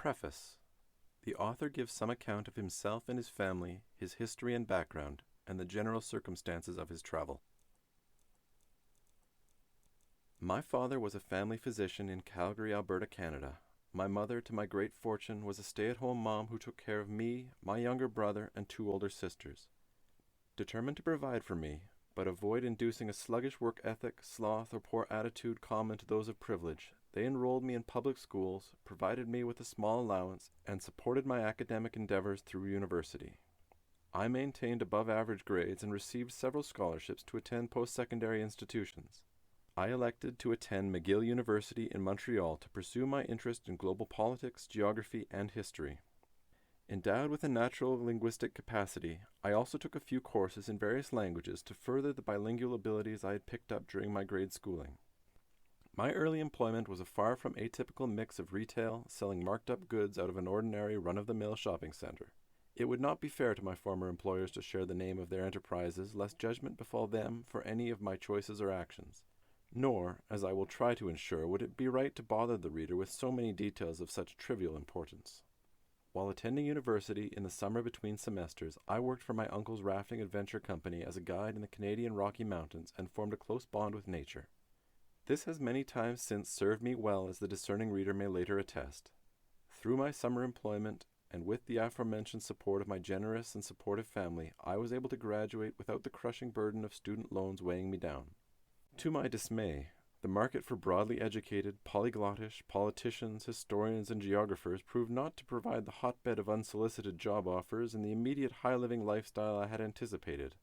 Preface. The author gives some account of himself and his family, his history and background, and the general circumstances of his travel. My father was a family physician in Calgary, Alberta, Canada. My mother, to my great fortune, was a stay-at-home mom who took care of me, my younger brother, and two older sisters. Determined to provide for me, but avoid inducing a sluggish work ethic, sloth, or poor attitude common to those of privilege, they enrolled me in public schools, provided me with a small allowance, and supported my academic endeavors through university. I maintained above-average grades and received several scholarships to attend post-secondary institutions. I elected to attend McGill University in Montreal to pursue my interest in global politics, geography, and history. Endowed with a natural linguistic capacity, I also took a few courses in various languages to further the bilingual abilities I had picked up during my grade schooling. My early employment was a far from atypical mix of retail, selling marked-up goods out of an ordinary run-of-the-mill shopping center. It would not be fair to my former employers to share the name of their enterprises, lest judgment befall them for any of my choices or actions. Nor, as I will try to ensure, would it be right to bother the reader with so many details of such trivial importance. While attending university in the summer between semesters, I worked for my uncle's rafting adventure company as a guide in the Canadian Rocky Mountains and formed a close bond with nature. This has many times since served me well, as the discerning reader may later attest. Through my summer employment, and with the aforementioned support of my generous and supportive family, I was able to graduate without the crushing burden of student loans weighing me down. To my dismay, the market for broadly educated, polyglottish politicians, historians, and geographers proved not to provide the hotbed of unsolicited job offers and the immediate high-living lifestyle I had anticipated.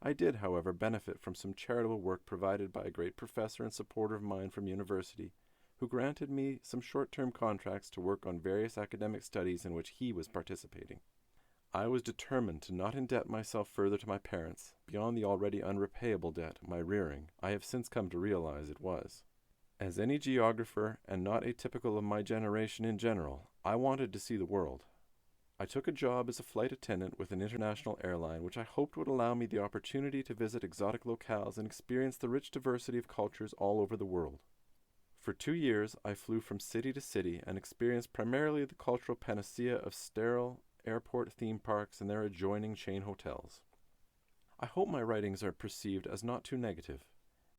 I did, however, benefit from some charitable work provided by a great professor and supporter of mine from university, who granted me some short-term contracts to work on various academic studies in which he was participating. I was determined to not indebt myself further to my parents, beyond the already unrepayable debt my rearing, I have since come to realize it was. As any geographer, and not atypical of my generation in general, I wanted to see the world. I took a job as a flight attendant with an international airline, which I hoped would allow me the opportunity to visit exotic locales and experience the rich diversity of cultures all over the world. For 2 years, I flew from city to city and experienced primarily the cultural panacea of sterile airport theme parks and their adjoining chain hotels. I hope my writings are perceived as not too negative.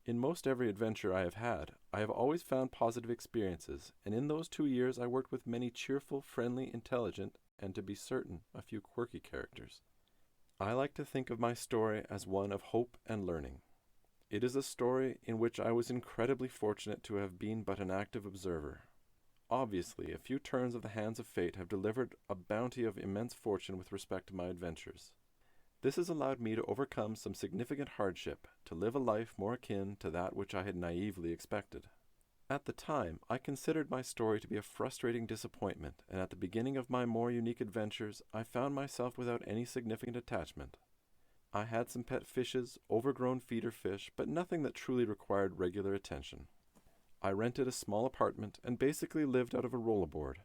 In most every adventure I have had, I have always found positive experiences, and in those 2 years I worked with many cheerful, friendly, intelligent, and to be certain, a few quirky characters. I like to think of my story as one of hope and learning. It is a story in which I was incredibly fortunate to have been but an active observer. Obviously, a few turns of the hands of fate have delivered a bounty of immense fortune with respect to my adventures. This has allowed me to overcome some significant hardship, to live a life more akin to that which I had naively expected. At the time, I considered my story to be a frustrating disappointment, and at the beginning of my more unique adventures, I found myself without any significant attachment. I had some pet fishes, overgrown feeder fish, but nothing that truly required regular attention. I rented a small apartment and basically lived out of a rollerboard.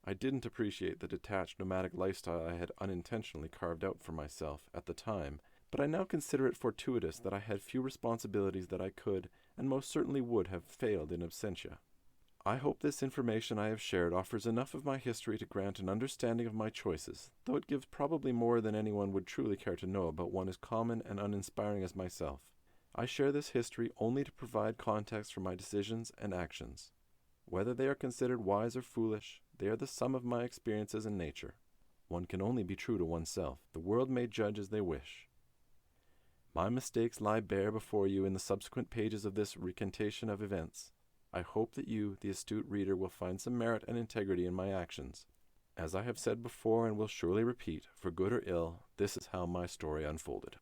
I didn't appreciate the detached nomadic lifestyle I had unintentionally carved out for myself at the time, but I now consider it fortuitous that I had few responsibilities that I could, and most certainly would have failed in absentia. I hope this information I have shared offers enough of my history to grant an understanding of my choices, though it gives probably more than anyone would truly care to know about one as common and uninspiring as myself. I share this history only to provide context for my decisions and actions. Whether they are considered wise or foolish, they are the sum of my experiences in nature. One can only be true to oneself. The world may judge as they wish. My mistakes lie bare before you in the subsequent pages of this recantation of events. I hope that you, the astute reader, will find some merit and integrity in my actions. As I have said before and will surely repeat, for good or ill, this is how my story unfolded.